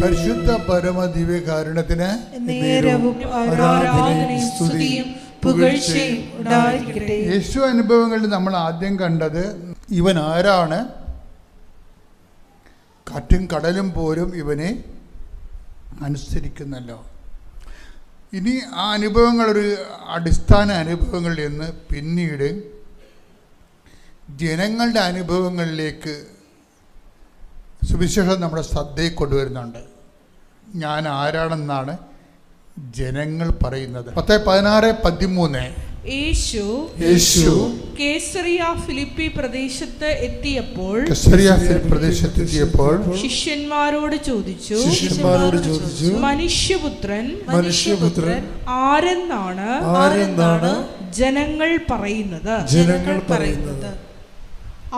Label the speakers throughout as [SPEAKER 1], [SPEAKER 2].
[SPEAKER 1] പരിശുദ്ധ പരമ ദിവ്യകാരുണ്യത്തിന്
[SPEAKER 2] നേരവും ആരാധനയും സ്തുതിയും പുകഴ്ചയും ഉണ്ടായിരിക്കട്ടെ.
[SPEAKER 1] യേശു അനുഭവങ്ങളിൽ നമ്മൾ ആദ്യം കണ്ടത് ഇവൻ ആരാണ്, കാറ്റും കടലും പോലും ഇവനെ അനുസരിക്കുന്നല്ലോ. ഇനി ആ അനുഭവങ്ങളൊരു അടിസ്ഥാന അനുഭവങ്ങളിൽ നിന്ന് പിന്നീട് ജനങ്ങളുടെ അനുഭവങ്ങളിലേക്ക് സുവിശേഷം നമ്മുടെ ശ്രദ്ധയിൽ കൊണ്ടുവരുന്നുണ്ട്. ഞാൻ ആരാണെന്നാണ് ജനങ്ങൾ പറയുന്നത്. 10:16-13
[SPEAKER 2] യേശു കേസറിയ ഫിലിപ്പി പ്രദേശത്ത് എത്തിയപ്പോൾ ശിഷ്യന്മാരോട് ചോദിച്ചു, മനുഷ്യപുത്രൻ ആരെന്നാണ് ജനങ്ങൾ പറയുന്നത്?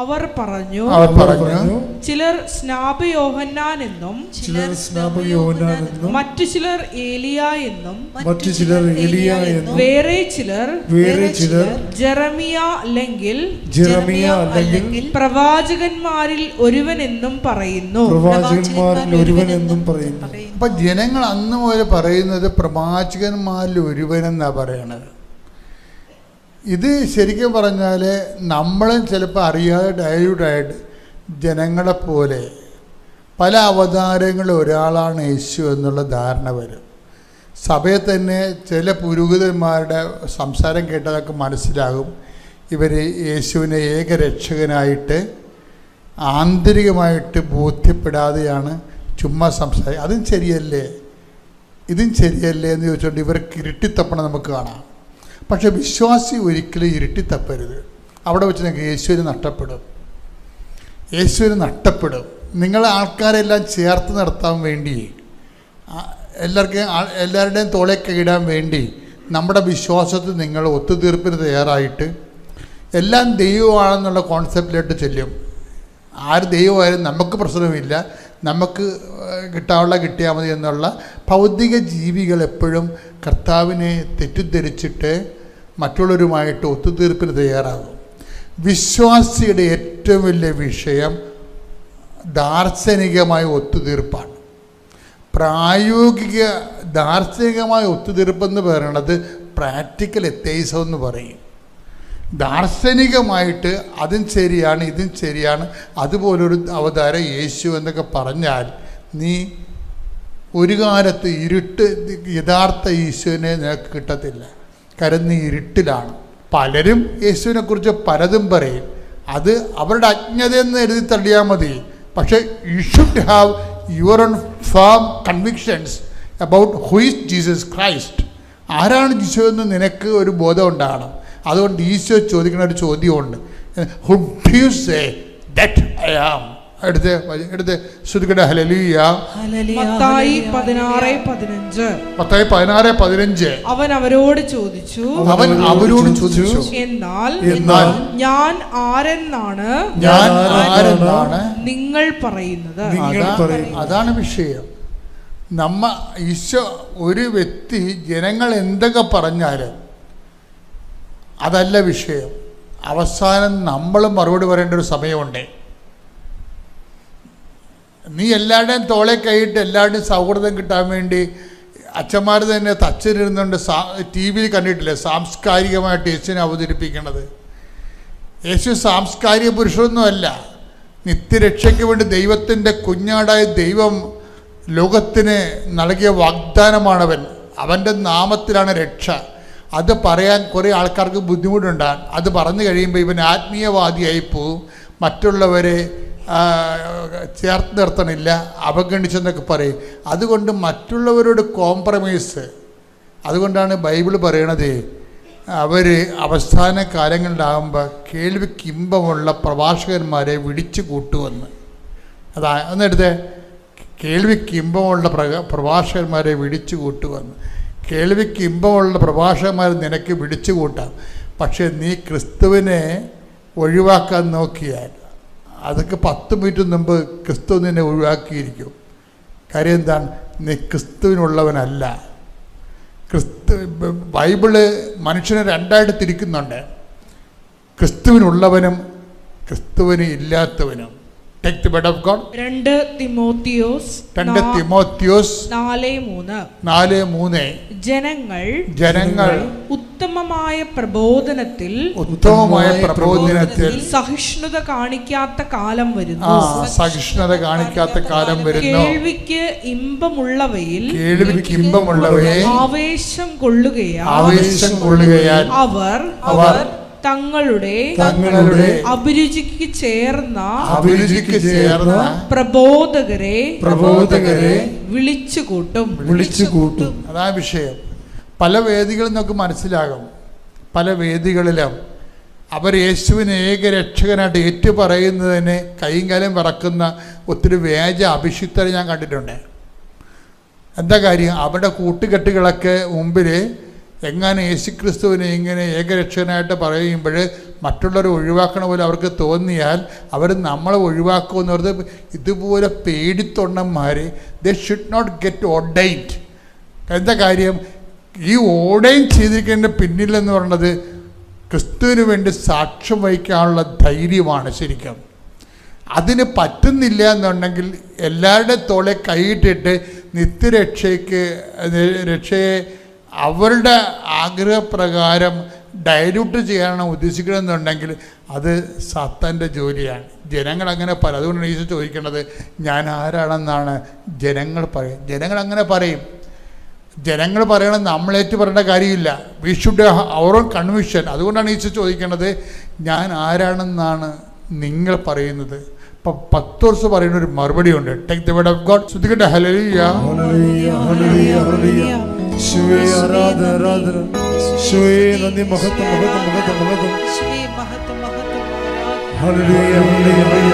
[SPEAKER 2] അവർ പറഞ്ഞു, ചിലർ സ്നാപയോഹന്നാൻ എന്നും മറ്റു ചിലർ ഏലിയ എന്നും വേറെ ചിലർ ജെറമിയ അല്ലെങ്കിൽ പ്രവാചകന്മാരിൽ ഒരുവനെന്നും പറയുന്നു.
[SPEAKER 1] അപ്പൊ ജനങ്ങൾ അന്ന് മുതൽ പറയുന്നത് പ്രവാചകന്മാരിൽ ഒരുവനെന്നാ പറയണത്. ഇത് ശരിക്കും പറഞ്ഞാൽ നമ്മളും ചിലപ്പോൾ അറിയാതെ ഡയലൂട്ടായിട്ട് ജനങ്ങളെപ്പോലെ പല അവതാരങ്ങളിൽ ഒരാളാണ് യേശു എന്നുള്ള ധാരണ വരും. സഭയിൽ തന്നെ ചില പുരോഹിതന്മാരുടെ സംസാരം കേട്ടതൊക്കെ മനസ്സിലാകും ഇവർ യേശുവിനെ ഏകരക്ഷകനായിട്ട് ആന്തരികമായിട്ട് ബോധ്യപ്പെടാതെയാണ് ചുമ്മാ സംസാരിക്കുക. അതും ശരിയല്ലേ എന്ന് ചോദിച്ചുകൊണ്ട് ഇവർക്ക് ഇരുട്ടിത്തപ്പണം നമുക്ക് കാണാം. പക്ഷെ വിശ്വാസി ഒരിക്കലും ഇരുട്ടിത്തപ്പരുത്. അവിടെ വെച്ച് നിങ്ങൾക്ക് യേശുവിന് നഷ്ടപ്പെടും. നിങ്ങളെ ആൾക്കാരെല്ലാം ചേർത്ത് നിർത്താൻ വേണ്ടി, എല്ലാവരുടെയും തോളേക്ക് ഇടാൻ വേണ്ടി നമ്മുടെ വിശ്വാസത്തിൽ നിങ്ങൾ ഒത്തുതീർപ്പിന് തയ്യാറായിട്ട് എല്ലാം ദൈവമാണെന്നുള്ള കോൺസെപ്റ്റിലോട്ട് ചെല്ലും. ആര് ദൈവമായാലും നമുക്ക് പ്രശ്നമില്ല, നമുക്ക് കിട്ടിയാൽ മതി എന്നുള്ള ഭൗതിക ജീവികൾ എപ്പോഴും കർത്താവിനെ തെറ്റിദ്ധരിച്ചിട്ട് മറ്റുള്ളവരുമായിട്ട് ഒത്തുതീർപ്പിന് തയ്യാറാകും. വിശ്വാസിയുടെ ഏറ്റവും വലിയ വിഷയം ദാർശനികമായ ഒത്തുതീർപ്പാണ്. പ്രായോഗിക ദാർശനികമായ ഒത്തുതീർപ്പെന്ന് പറയുന്നത് പ്രാക്ടിക്കൽ എത്തൈസം എന്ന് പറയും. ദാർശനികമായിട്ട് അതും ശരിയാണ് ഇതും ശരിയാണ് അതുപോലൊരു അവതാരം യേശു എന്നൊക്കെ പറഞ്ഞാൽ നീ ഒരു കാലത്ത് യഥാർത്ഥ യേശുവിനെ നിനക്ക് കിട്ടത്തില്ല. കാരണം നീ ഇരുട്ടിലാണ്. പലരും യേശുവിനെ കുറിച്ച് പലതും പറയും. അത് അവരുടെ അജ്ഞതയെന്ന് എഴുതി തള്ളിയാൽ മതി. പക്ഷേ you should have your own firm convictions about who is Jesus Christ. ആരാണ് ജീസു എന്ന് നിനക്ക് ഒരു ബോധം ഉണ്ടാകണം. അതുകൊണ്ട് ഈശോ ചോദിക്കുന്ന ഒരു ചോദ്യമുണ്ട്, who do you say that I am? എടുത്ത് ശ്രുതിക്കട്ടെ. ഹല്ലേലൂയ.
[SPEAKER 2] മത്തായി 16:15 അവൻ അവരോട് ചോദിച്ചു, എന്നാൽ ഞാൻ ആരെന്നാണ് നിങ്ങൾ പറയുന്നത്?
[SPEAKER 1] അതാണ് വിഷയം. ഈശോ ഒരു വ്യക്തി ജനങ്ങൾ എന്തൊക്കെ പറഞ്ഞാലും അതല്ല വിഷയം. അവസാനം നമ്മൾ മറുപടി പറയേണ്ട ഒരു സമയമുണ്ട്. നീ എല്ലാവരുടെയും തോളെ കൈയിട്ട് എല്ലാവരുടെയും സൗഹൃദം കിട്ടാൻ വേണ്ടി അച്ഛന്മാർ തന്നെ തച്ചിരുന്നുണ്ട്. TV കണ്ടിട്ടില്ലേ സാംസ്കാരികമായിട്ട് യേശുവിനെ അവതരിപ്പിക്കണത്? യേശു സാംസ്കാരിക പുരുഷനൊന്നുമല്ല. നിത്യരക്ഷയ്ക്ക് വേണ്ടി ദൈവത്തിൻ്റെ കുഞ്ഞാടായ ദൈവം ലോകത്തിന് നൽകിയ വാഗ്ദാനമാണവൻ. അവൻ്റെ നാമത്തിലാണ് രക്ഷ. അത് പറയാൻ കുറേ ആൾക്കാർക്ക് ബുദ്ധിമുട്ടുണ്ടാകും. അത് പറഞ്ഞു കഴിയുമ്പോൾ ഇവൻ ആത്മീയവാദിയായി പോവും, മറ്റുള്ളവരെ ചേർത്ത് നിർത്തണില്ല, അവഗണിച്ചെന്നൊക്കെ പറയും. അതുകൊണ്ട് മറ്റുള്ളവരോട് കോംപ്രമൈസ്. അതുകൊണ്ടാണ് ബൈബിൾ പറയണത് അവർ അവസാന കാലങ്ങളിലാകുമ്പോൾ കേൾവിക്കിമ്പമുള്ള പ്രഭാഷകന്മാരെ വിളിച്ചു കൂട്ടുമെന്ന്. അന്നെടുത്ത് കേൾവിക്കിമ്പമുള്ള പ്രഭാഷകന്മാരെ വിളിച്ചു കൂട്ടുമെന്ന്. കേൾവിക്ക് ഇമ്പമുള്ള പ്രഭാഷകന്മാർ നിനക്ക് വിളിച്ചു കൂട്ടാം. പക്ഷേ നീ ക്രിസ്തുവിനെ ഒഴിവാക്കാൻ നോക്കിയാൽ അതൊക്കെ 10 മിനിറ്റ് മുമ്പ് ക്രിസ്തു നിന്നെ ഒഴിവാക്കിയിരിക്കും. കാര്യം എന്താണ്? നീ ക്രിസ്തുവിനുള്ളവനല്ല. ബൈബിള് മനുഷ്യനെ രണ്ടായിട്ട് തിരിക്കുന്നുണ്ട്. ക്രിസ്തുവിനുള്ളവനും ക്രിസ്തുവിന് ഇല്ലാത്തവനും. Take the word of God.
[SPEAKER 2] 2 Timotheos
[SPEAKER 1] 2 Timotheos
[SPEAKER 2] 4:3 ജനങ്ങൾ ഉത്തമമായ പ്രബോധനത്തിൽ സഹിഷ്ണുത കാണിക്കാത്ത കാലം വരുന്നു. കേൾവിക്ക് ഇമ്പമുള്ളവയെ ആവേശം കൊള്ളുകയാൽ അവർ തങ്ങളുടെ അഭിരുചിക്ക് ചേർന്ന പ്രബോധകരെ വിളിച്ചുകൂട്ടും.
[SPEAKER 1] അതാ വിഷയം. പല വേദികളിൽ നമുക്ക് മനസ്സിലാകും, പല വേദികളിലും അവർ യേശുവിനെ ഏക രക്ഷകനായിട്ട് ഏറ്റുപറയുന്നതിന് കൈയും കാലും വിറക്കുന്ന ഒത്തിരി വ്യാജ അഭിഷിക്തരെ ഞാൻ കണ്ടിട്ടുണ്ട്. എന്താ കാര്യം? അവരുടെ കൂട്ടുകെട്ടുകളൊക്കെ മുമ്പിൽ എങ്ങനെ യേശുക്രിസ്തുവിനെ ഇങ്ങനെ ഏകരക്ഷകനായിട്ട് പറയുമ്പോൾ മറ്റുള്ളവരെ ഒഴിവാക്കണ പോലെ അവർക്ക് തോന്നിയാൽ അവർ നമ്മളെ ഒഴിവാക്കുമെന്ന് പറഞ്ഞത് ഇതുപോലെ പേടിത്തൊണ്ണന്മാർ they should not get ordained. എന്താ കാര്യം? ഈ ഓർഡൈൻ ചെയ്തിരിക്കുന്നതിൻ്റെ പിന്നിലെന്ന് പറയുന്നത് ക്രിസ്തുവിന് വേണ്ടി സാക്ഷ്യം വഹിക്കാനുള്ള ധൈര്യമാണ്. ശരിക്കും അതിന് പറ്റുന്നില്ല എന്നുണ്ടെങ്കിൽ എല്ലാവരുടെ തോളെ കൈയിട്ടിട്ട് രക്ഷയെ അവരുടെ ആഗ്രഹപ്രകാരം ഡയലൂട്ട് ചെയ്യാനാണ് ഉദ്ദേശിക്കണമെന്നുണ്ടെങ്കിൽ അത് സാത്താൻ്റെ ജോലിയാണ്. ജനങ്ങൾ അങ്ങനെ പറയും. അതുകൊണ്ടാണ് ഈശോ ചോദിക്കേണ്ടത്, ഞാൻ ആരാണെന്നാണ് ജനങ്ങൾ പറയും. ജനങ്ങൾ അങ്ങനെ പറയും. ജനങ്ങൾ പറയണം, നമ്മളേറ്റ് പറയേണ്ട കാര്യമില്ല. We should our own conviction. അതുകൊണ്ടാണ് ഈശോ ചോദിക്കേണ്ടത്, ഞാൻ ആരാണെന്നാണ് നിങ്ങൾ പറയുന്നത്. ഇപ്പം പത്രോസ് പറയുന്ന ഒരു മറുപടി ഉണ്ട്. Take the word of God. ശ്രദ്ധിക്കട്ടെ. ഹല്ലേലൂയ,
[SPEAKER 3] യേശുവേ ആരാധന ആരാധന, യേശുവേ നന്ദി, മഹത്വം മഹത്വം മഹത്വം മഹത്വം, ഹല്ലേലൂയ ഹല്ലേലൂയ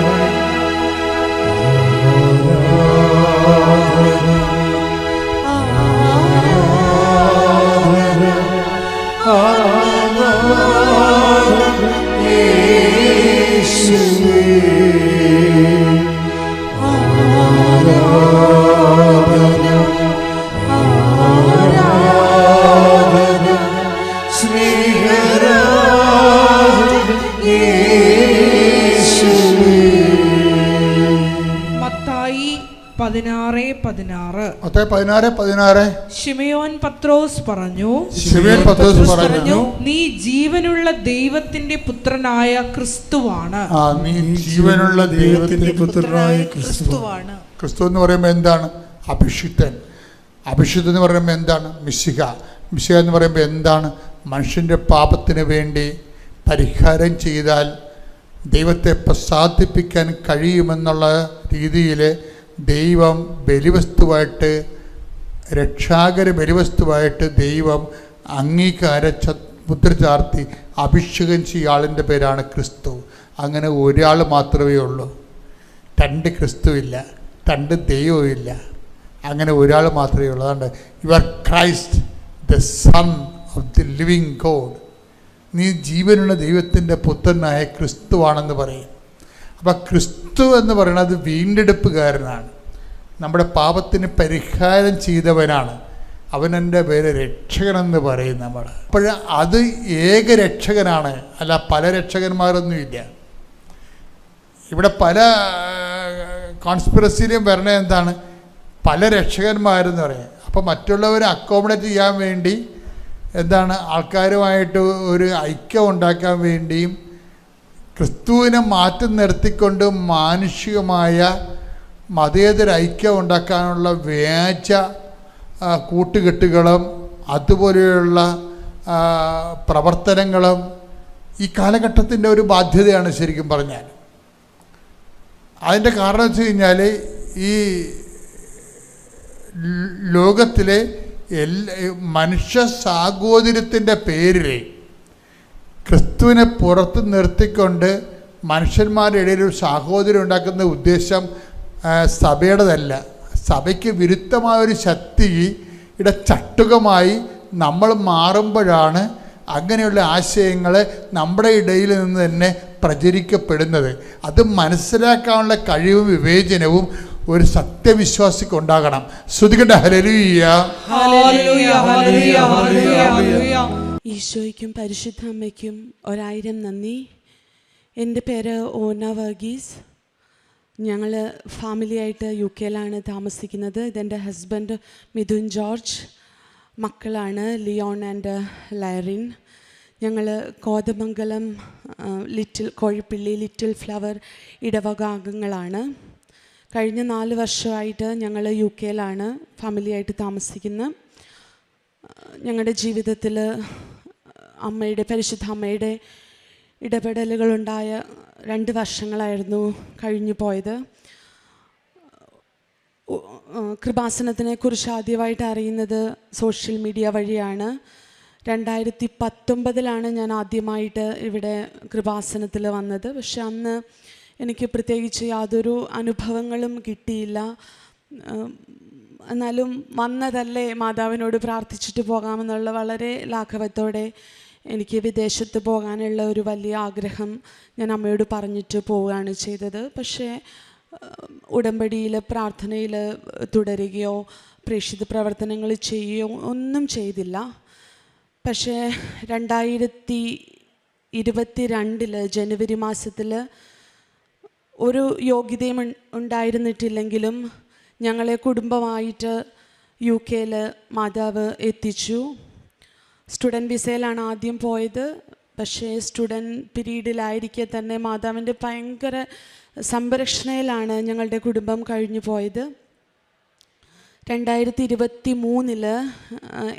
[SPEAKER 2] ശിമയോൻ പത്രോസ് പറഞ്ഞു, നീ ജീവനുള്ള ദൈവത്തിന്റെ പുത്രനായ ക്രിസ്തുവാണ്.
[SPEAKER 1] നീ ജീവനുള്ള ദൈവത്തിന്റെ പുത്രനായ ക്രിസ്തുവാണ്. ക്രിസ്തു എന്ന് പറയുമ്പോൾ എന്താണ്? അഭിഷിക്തൻ. അഭിഷിക്തൻ എന്ന് പറയുമ്പോൾ എന്താണ്? മിശിഹ. മിശിഹ എന്ന് പറയുമ്പോൾ എന്താണ്? മനുഷ്യൻ്റെ പാപത്തിന് വേണ്ടി പരിഹാരം ചെയ്താൽ ദൈവത്തെ പ്രസാദിപ്പിക്കാൻ കഴിയുമെന്നുള്ള രീതിയിൽ ദൈവം ബലിവസ്തുവായിട്ട്, രക്ഷാകര ബലിവസ്തുവായിട്ട് ദൈവം അംഗീകാര മുദ്ര ചാർത്തി അഭിഷേകം ചെയ്യുന്ന ആളിൻ്റെ പേരാണ് ക്രിസ്തു. അങ്ങനെ ഒരാൾ മാത്രമേ ഉള്ളൂ. രണ്ട് ക്രിസ്തുവില്ല, രണ്ട് ദൈവമില്ല, അങ്ങനെ ഒരാൾ മാത്രമേ ഉള്ളൂ. അതുകൊണ്ട് you are Christ, the son of the living God. നീ ജീവനുള്ള ദൈവത്തിൻ്റെ പുത്രനായ ക്രിസ്തുവാണെന്ന് പറയും. അപ്പം ക്രിസ്തു എന്ന് പറയുന്നത് വീണ്ടെടുപ്പുകാരനാണ്, നമ്മുടെ പാപത്തിന് പരിഹാരം ചെയ്തവനാണ്. അവനെൻ്റെ പേര് രക്ഷകനെന്ന് പറയും നമ്മൾ. അപ്പോൾ അത് ഏക രക്ഷകനാണ്, അല്ല പല രക്ഷകന്മാരൊന്നുമില്ല. ഇവിടെ പല കോൺസ്പിറസിയിലും വരണത് എന്താണ്? പല രക്ഷകന്മാരെന്ന് പറയും. അപ്പോൾ മറ്റുള്ളവരെ അക്കോമഡേറ്റ് ചെയ്യാൻ വേണ്ടി എന്താണ്, ആൾക്കാരുമായിട്ട് ഒരു ഐക്യം ഉണ്ടാക്കാൻ വേണ്ടിയും ക്രിസ്തുവിനെ മാറ്റി നിർത്തിക്കൊണ്ട് മാനുഷികമായ മതേതര ഐക്യം ഉണ്ടാക്കാനുള്ള വ്യാജ കൂട്ടുകെട്ടുകളും അതുപോലെയുള്ള പ്രവർത്തനങ്ങളും ഈ കാലഘട്ടത്തിൻ്റെ ഒരു ബാധ്യതയാണ് ശരിക്കും പറഞ്ഞാൽ. അതിൻ്റെ കാരണം വെച്ച് കഴിഞ്ഞാൽ ഈ ലോകത്തിലെ മനുഷ്യ സാഹോദര്യത്തിൻ്റെ പേരിൽ ക്രിസ്തുവിനെ പുറത്ത് നിർത്തിക്കൊണ്ട് മനുഷ്യന്മാരുടെ ഇടയിൽ ഒരു സാഹോദര്യം ഉണ്ടാക്കുന്ന ഉദ്ദേശം സഭയുടേതല്ല. സഭയ്ക്ക് വിരുദ്ധമായൊരു ശക്തിയുടെ ചട്ടുകമായി നമ്മൾ മാറുമ്പോഴാണ് അങ്ങനെയുള്ള ആശയങ്ങൾ നമ്മുടെ ഇടയിൽ നിന്ന് തന്നെ പ്രചരിക്കപ്പെടുന്നത്. അത് മനസ്സിലാക്കാനുള്ള കഴിവും വിവേചനവും ഒരു സത്യവിശ്വാസിക്ക് ഉണ്ടാകണം. ശ്രുതികട്ടെ. ഹല്ലേലൂയ,
[SPEAKER 2] ഹല്ലേലൂയ, ഹല്ലേലൂയ, ഹല്ലേലൂയ.
[SPEAKER 4] ഈശോയ്ക്കും പരിശുദ്ധ അമ്മയ്ക്കും 1000 നന്ദി. എൻ്റെ പേര് ഓന വർഗീസ്. ഞങ്ങൾ ഫാമിലിയായിട്ട് UK താമസിക്കുന്നത്. ഇതെൻ്റെ ഹസ്ബൻഡ് മിഥുൻ ജോർജ്, മക്കളാണ് ലിയോൺ ആൻഡ് ലൈറിൻ. ഞങ്ങൾ കോതമംഗലം കോഴിപ്പള്ളി ലിറ്റിൽ ഫ്ലവർ ഇടവക അംഗങ്ങളാണ്. കഴിഞ്ഞ 4 വർഷമായിട്ട് ഞങ്ങൾ UK ഫാമിലിയായിട്ട് താമസിക്കുന്നത്. ഞങ്ങളുടെ ജീവിതത്തിൽ പരിശുദ്ധ അമ്മയുടെ ഇടപെടലുകളുണ്ടായ 2 വർഷങ്ങളായിരുന്നു കഴിഞ്ഞു പോയത്. കൃപാസനത്തിനെക്കുറിച്ച് ആദ്യമായിട്ട് അറിയുന്നത് സോഷ്യൽ മീഡിയ വഴിയാണ്. 2019 ഞാൻ ആദ്യമായിട്ട് ഇവിടെ കൃപാസനത്തിൽ വന്നത്. പക്ഷെ അന്ന് എനിക്ക് പ്രത്യേകിച്ച് യാതൊരു അനുഭവങ്ങളും കിട്ടിയില്ല. എന്നാലും വന്നതല്ലേ, മാതാവിനോട് പ്രാർത്ഥിച്ചിട്ട് പോകാമെന്നുള്ള വളരെ ലാഘവത്തോടെ എനിക്ക് വിദേശത്ത് പോകാനുള്ള ഒരു വലിയ ആഗ്രഹം ഞാൻ അമ്മയോട് പറഞ്ഞിട്ട് പോവുകയാണ് ചെയ്തത്. പക്ഷേ ഉടമ്പടിയിൽ പ്രാർത്ഥനയിൽ തുടരുകയോ പ്രേക്ഷിത പ്രവർത്തനങ്ങൾ ചെയ്യുകയോ ഒന്നും ചെയ്തില്ല. പക്ഷേ 2022 ജനുവരി മാസത്തിൽ ഒരു യോഗ്യതയും ഉണ്ടായിരുന്നിട്ടില്ലെങ്കിലും ഞങ്ങളെ കുടുംബമായിട്ട് UK മാതാവ് എത്തിച്ചു. സ്റ്റുഡൻറ്റ് വിസയിലാണ് ആദ്യം പോയത്. പക്ഷേ സ്റ്റുഡൻറ്റ് പീരീഡിലായിരിക്കെ തന്നെ മാതാവിൻ്റെ ഭയങ്കര സംരക്ഷണയിലാണ് ഞങ്ങളുടെ കുടുംബം കഴിഞ്ഞു പോയത്. 2023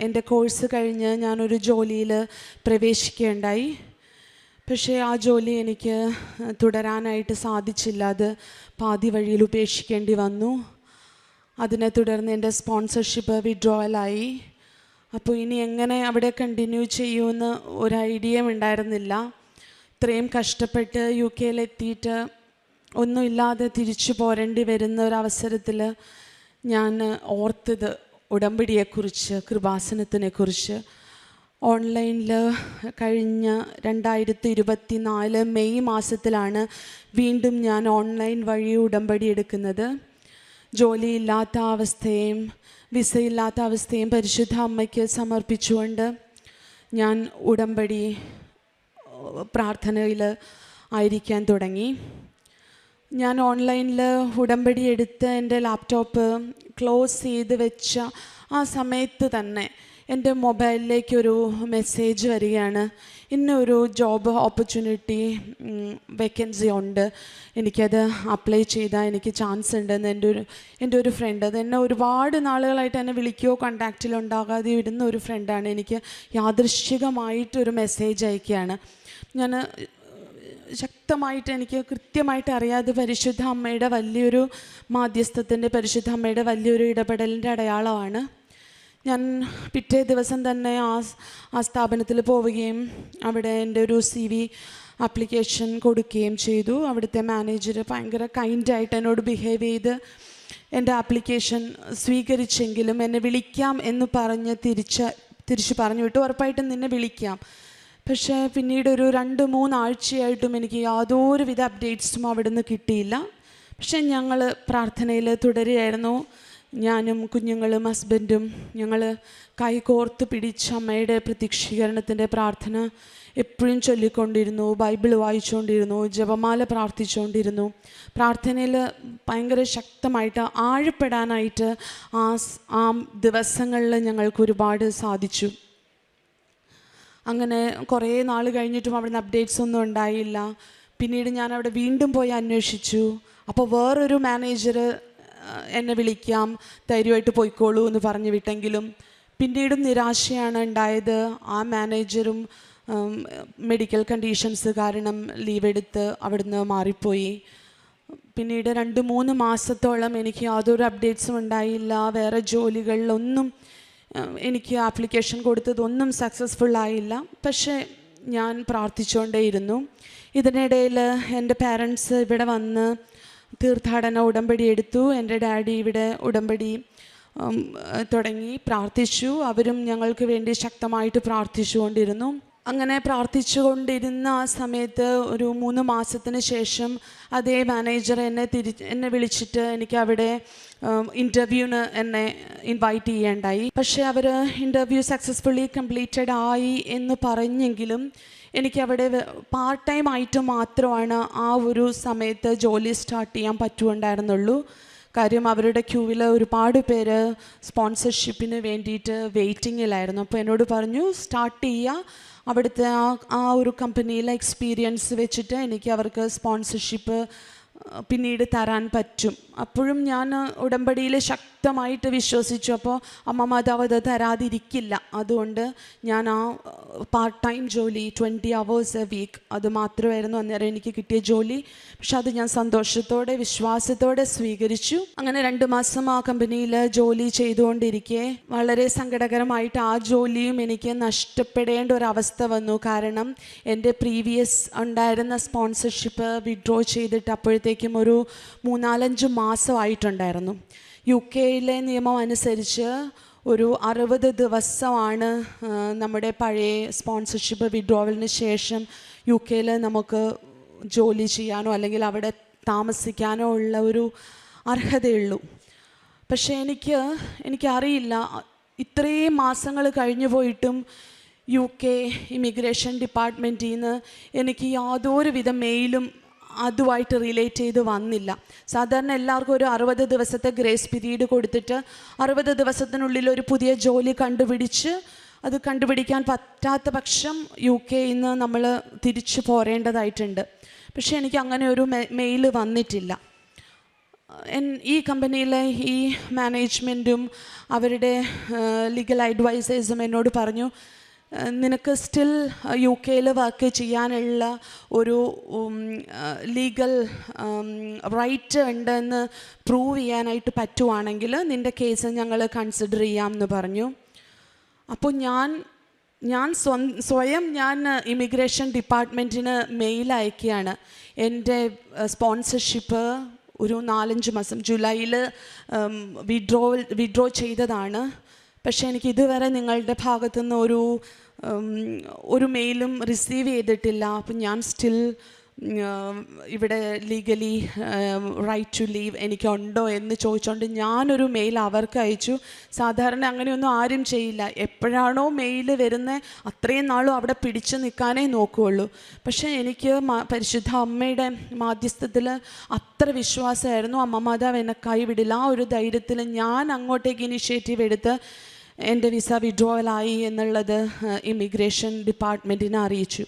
[SPEAKER 4] എൻ്റെ കോഴ്സ് കഴിഞ്ഞ് ഞാനൊരു ജോലിയിൽ പ്രവേശിക്കുകയുണ്ടായി. പക്ഷേ ആ ജോലി എനിക്ക് തുടരാനായിട്ട് സാധിച്ചില്ല. അത് പാതി വഴിയിൽ ഉപേക്ഷിക്കേണ്ടി വന്നു. അതിനെ തുടർന്ന് എൻ്റെ സ്പോൺസർഷിപ്പ് വിഡ്രോവലായി. അപ്പോൾ ഇനി എങ്ങനെ അവിടെ കണ്ടിന്യൂ ചെയ്യുമെന്ന് ഒരു ഐഡിയയും ഉണ്ടായിരുന്നില്ല. ഇത്രയും കഷ്ടപ്പെട്ട് UK എത്തിയിട്ട് ഒന്നുമില്ലാതെ തിരിച്ചു പോരേണ്ടി വരുന്ന ഒരവസരത്തിൽ ഞാൻ ഓർത്തത് ഉടമ്പടിയെക്കുറിച്ച്, കൃപാസനത്തിനെക്കുറിച്ച്. ഓൺലൈനിൽ കഴിഞ്ഞ 2024 മെയ് മാസത്തിലാണ് വീണ്ടും ഞാൻ ഓൺലൈൻ വഴി ഉടമ്പടി എടുക്കുന്നത്. ജോലിയില്ലാത്ത അവസ്ഥയും വിസയില്ലാത്ത അവസ്ഥയും പരിശുദ്ധ അമ്മയ്ക്ക് സമർപ്പിച്ചുകൊണ്ട് ഞാൻ ഉടമ്പടി പ്രാർത്ഥനയിൽ ആയിരിക്കാൻ തുടങ്ങി. ഞാൻ ഓൺലൈനിൽ ഉടമ്പടി എടുത്ത് എൻ്റെ ലാപ്ടോപ്പ് ക്ലോസ് ചെയ്ത് വെച്ച ആ സമയത്ത് തന്നെ എൻ്റെ മൊബൈലിലേക്കൊരു മെസ്സേജ് വരികയാണ്, ഇന്നൊരു ജോബ് ഓപ്പർച്യൂണിറ്റി വേക്കൻസി ഉണ്ട്, എനിക്കത് അപ്ലൈ ചെയ്താൽ എനിക്ക് ചാൻസ് ഉണ്ടെന്ന് എൻ്റെ ഒരു ഫ്രണ്ട്, അത് എന്നെ ഒരുപാട് നാളുകളായിട്ട് എന്നെ വിളിക്കുകയോ കോണ്ടാക്റ്റിലുണ്ടാകാതെ ഇരുന്ന ഒരു ഫ്രണ്ടാണ് എനിക്ക് യാദൃശ്ചികമായിട്ടൊരു മെസ്സേജ് അയക്കുകയാണ്. ഞാൻ ശക്തമായിട്ട് എനിക്ക് കൃത്യമായിട്ട് അറിയാതെ പരിശുദ്ധ അമ്മയുടെ വലിയൊരു മാധ്യസ്ഥത്തിൻ്റെ, പരിശുദ്ധ അമ്മയുടെ വലിയൊരു ഇടപെടലിൻ്റെ അടയാളമാണ്. ഞാൻ പിറ്റേ ദിവസം തന്നെ ആ സ്ഥാപനത്തിൽ പോവുകയും അവിടെ എൻ്റെ ഒരു CV ആപ്ലിക്കേഷൻ കൊടുക്കുകയും ചെയ്തു. അവിടുത്തെ മാനേജർ ഭയങ്കര കൈൻഡായിട്ട് എന്നോട് ബിഹേവ് ചെയ്ത് എൻ്റെ ആപ്ലിക്കേഷൻ സ്വീകരിച്ചെങ്കിലും എന്നെ വിളിക്കാം എന്ന് പറഞ്ഞ് തിരിച്ച് പറഞ്ഞു വിട്ടു, ഉറപ്പായിട്ടും നിന്നെ വിളിക്കാം. പക്ഷേ പിന്നീട് ഒരു 2-3 ആഴ്ചയായിട്ടും എനിക്ക് യാതൊരുവിധ അപ്ഡേറ്റ്സും അവിടെ നിന്ന് കിട്ടിയില്ല. പക്ഷേ ഞങ്ങൾ പ്രാർത്ഥനയിൽ തുടരുകയായിരുന്നു. ഞാനും കുഞ്ഞുങ്ങളും ഹസ്ബൻഡും ഞങ്ങൾ കൈകോർത്ത് പിടിച്ച് അമ്മയുടെ പ്രത്യക്ഷീകരണത്തിൻ്റെ പ്രാർത്ഥന എപ്പോഴും ചൊല്ലിക്കൊണ്ടിരുന്നു, ബൈബിൾ വായിച്ചുകൊണ്ടിരുന്നു, ജപമാല പ്രാർത്ഥിച്ചുകൊണ്ടിരുന്നു. പ്രാർത്ഥനയിൽ ഭയങ്കര ശക്തമായിട്ട് ആഴപ്പെടാനായിട്ട് ആ ദിവസങ്ങളിൽ ഞങ്ങൾക്ക് ഒരുപാട് സാധിച്ചു. അങ്ങനെ കുറേ നാൾ കഴിഞ്ഞിട്ടും അവിടുന്ന് അപ്ഡേറ്റ്സ് ഒന്നും ഉണ്ടായില്ല. പിന്നീട് ഞാൻ അവിടെ വീണ്ടും പോയി അന്വേഷിച്ചു. അപ്പോൾ വേറൊരു മാനേജർ എന്നെ വിളിക്കാം, ധൈര്യമായിട്ട് പോയിക്കോളൂ എന്ന് പറഞ്ഞു വിട്ടെങ്കിലും പിന്നീടും നിരാശയാണ് ഉണ്ടായത്. ആ മാനേജറും മെഡിക്കൽ കണ്ടീഷൻസ് കാരണം ലീവ് എടുത്ത് അവിടുന്ന് മാറിപ്പോയി. പിന്നീട് 2-3 മാസത്തോളം എനിക്ക് യാതൊരു അപ്ഡേറ്റ്സും ഉണ്ടായില്ല. വേറെ ജോലികളിലൊന്നും എനിക്ക് ആപ്ലിക്കേഷൻ കൊടുത്തതൊന്നും സക്സസ്ഫുള്ളായില്ല. പക്ഷേ ഞാൻ പ്രാർത്ഥിച്ചുകൊണ്ടേയിരുന്നു. ഇതിനിടയിൽ എൻ്റെ പാരൻസ് ഇവിടെ വന്ന് തീർത്ഥാടന ഉടമ്പടി എടുത്തു. എൻ്റെ ഡാഡി ഇവിടെ ഉടമ്പടി തുടങ്ങി പ്രാർത്ഥിച്ചു. അവരും ഞങ്ങൾക്ക് വേണ്ടി ശക്തമായിട്ട് പ്രാർത്ഥിച്ചുകൊണ്ടിരുന്നു. അങ്ങനെ പ്രാർത്ഥിച്ചുകൊണ്ടിരുന്ന ആ സമയത്ത് ഒരു 3 മാസത്തിന് ശേഷം അതേ മാനേജർ എന്നെ വിളിച്ചിട്ട് എനിക്ക് അവിടെ ഇൻ്റർവ്യൂവിന് എന്നെ ഇൻവൈറ്റ് ചെയ്യേണ്ടായി. പക്ഷേ അവർ ഇൻ്റർവ്യൂ സക്സസ്ഫുള്ളി കംപ്ലീറ്റഡ് ആയി എന്ന് പറഞ്ഞെങ്കിലും എനിക്കവിടെ പാർട്ട് ടൈം ആയിട്ട് മാത്രമാണ് ആ ഒരു സമയത്ത് ജോലി സ്റ്റാർട്ട് ചെയ്യാൻ പറ്റുന്നുണ്ടായിരുന്നുള്ളൂ. കാര്യം അവരുടെ ക്യൂവിൽ ഒരുപാട് പേര് സ്പോൺസർഷിപ്പിന് വേണ്ടിയിട്ട് വെയിറ്റിങ്ങിലായിരുന്നു. അപ്പോൾ എന്നോട് പറഞ്ഞു സ്റ്റാർട്ട് ചെയ്യുക, അവിടുത്തെ ആ ഒരു കമ്പനിയിലെ എക്സ്പീരിയൻസ് വെച്ചിട്ട് എനിക്ക് അവർക്ക് സ്പോൺസർഷിപ്പ് പിന്നീട് തരാൻ പറ്റും. അപ്പോഴും ഞാൻ ഉടമ്പടിയിൽ ശക്തമായിട്ട് വിശ്വസിച്ചു. അപ്പോൾ അമ്മ മാതാവ് അത് തരാതിരിക്കില്ല. അതുകൊണ്ട് ഞാൻ ആ പാർട്ട് ടൈം ജോലി 20 hours a week അത് മാത്രമായിരുന്നു അന്നേരം എനിക്ക് കിട്ടിയ ജോലി. പക്ഷെ അത് ഞാൻ സന്തോഷത്തോടെ വിശ്വാസത്തോടെ സ്വീകരിച്ചു. അങ്ങനെ 2 മാസം ആ കമ്പനിയിൽ ജോലി ചെയ്തുകൊണ്ടിരിക്കെ വളരെ സങ്കടകരമായിട്ട് ആ ജോലിയും എനിക്ക് നഷ്ടപ്പെടേണ്ട ഒരവസ്ഥ വന്നു. കാരണം എൻ്റെ പ്രീവിയസ് ഉണ്ടായിരുന്ന സ്പോൺസർഷിപ്പ് വിഡ്രോ ചെയ്തിട്ട് അപ്പോഴത്തേക്കും ഒരു 3-4 മാസമായിട്ടുണ്ടായിരുന്നു. UK നിയമം അനുസരിച്ച് ഒരു 60 ദിവസമാണ് നമ്മുടെ പഴയ സ്പോൺസർഷിപ്പ് വിഡ്രോവലിന് ശേഷം UK നമുക്ക് ജോലി ചെയ്യാനോ അല്ലെങ്കിൽ അവിടെ താമസിക്കാനോ ഉള്ള ഒരു അർഹതയുള്ളൂ. പക്ഷേ എനിക്കറിയില്ല, ഇത്രയും മാസങ്ങൾ കഴിഞ്ഞു പോയിട്ടും UK ഇമിഗ്രേഷൻ ഡിപ്പാർട്ട്മെൻറ്റിൽ നിന്ന് എനിക്ക് യാതൊരുവിധ മെയിലും അതുമായിട്ട് റിലേറ്റ് ചെയ്ത് വന്നില്ല. സാധാരണ എല്ലാവർക്കും ഒരു 60 ദിവസത്തെ ഗ്രേസ് പീരീഡ് കൊടുത്തിട്ട് 60 ദിവസത്തിനുള്ളിൽ ഒരു പുതിയ ജോലി അത് കണ്ടുപിടിക്കാൻ പറ്റാത്ത പക്ഷം UK നിന്ന് നമ്മൾ തിരിച്ചു പോരേണ്ടതായിട്ടുണ്ട്. പക്ഷേ എനിക്ക് അങ്ങനെ ഒരു മെയിൽ വന്നിട്ടില്ല. ഈ കമ്പനിയിലെ ഈ മാനേജ്മെൻറ്റും അവരുടെ ലീഗൽ അഡ്വൈസേഴ്സും എന്നോട് പറഞ്ഞു, നിനക്ക് സ്റ്റിൽ UK വർക്ക് ചെയ്യാനുള്ള ഒരു ലീഗൽ റൈറ്റ് ഉണ്ടെന്ന് പ്രൂവ് ചെയ്യാനായിട്ട് പറ്റുവാണെങ്കിൽ നിൻ്റെ കേസ് ഞങ്ങൾ കൺസിഡർ ചെയ്യാമെന്ന് പറഞ്ഞു. അപ്പോൾ ഞാൻ സ്വയം ഇമിഗ്രേഷൻ ഡിപ്പാർട്ട്മെൻറ്റിന് മെയിൽ അയക്കുകയാണ്. എൻ്റെ സ്പോൺസർഷിപ്പ് ഒരു 4-5 മാസം ജൂലൈയിൽ വിഡ്രോ ചെയ്തതാണ്. പക്ഷേ എനിക്ക് ഇതുവരെ നിങ്ങളുടെ ഭാഗത്തുനിന്ന് ഒരു മെയിലും റിസീവ് ചെയ്തിട്ടില്ല. അപ്പം ഞാൻ സ്റ്റിൽ ഇവിടെ ലീഗലി റൈറ്റ് ടു ലീവ് എനിക്കുണ്ടോ എന്ന് ചോദിച്ചുകൊണ്ട് ഞാനൊരു മെയിൽ അവർക്ക് അയച്ചു. സാധാരണ അങ്ങനെയൊന്നും ആരും ചെയ്യില്ല. എപ്പോഴാണോ മെയിൽ വരുന്നത് അത്രയും നാളും അവിടെ പിടിച്ചു നിൽക്കാനേ നോക്കുകയുള്ളൂ. പക്ഷേ എനിക്ക് പരിശുദ്ധ അമ്മയുടെ മാധ്യസ്ഥത്തിൽ അത്ര വിശ്വാസമായിരുന്നു. അമ്മ മാതാവ് എന്നെ കൈവിടില്ല. ആ ഒരു ധൈര്യത്തിൽ ഞാൻ അങ്ങോട്ടേക്ക് ഇനിഷ്യേറ്റീവ് എടുത്ത് എൻ്റെ വിസ വിഡ്രോവലായി എന്നുള്ളത് ഇമിഗ്രേഷൻ ഡിപ്പാർട്ട്മെൻറ്റിനെ അറിയിച്ചു.